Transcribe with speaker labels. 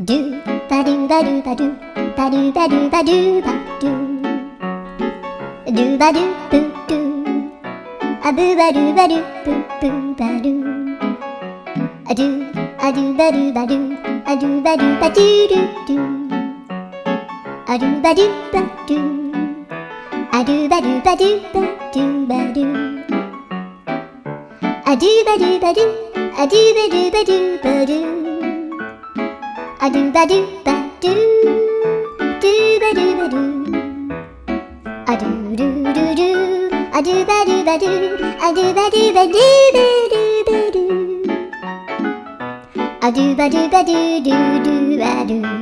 Speaker 1: do ba do ba do ba do ba do ba do ba do ba do ba do boo do a boo ba do ba do boo boo ba do a do ba do ba do a do ba do ba do do do a do ba do ba do a do ba do ba do ba do ba do a do ba do ba do a do ba do ba do ba do a do ba do ba do do ba do ba do a do do do do a do ba do ba do a do ba do ba do ba do ba do a do ba do ba do do do ba do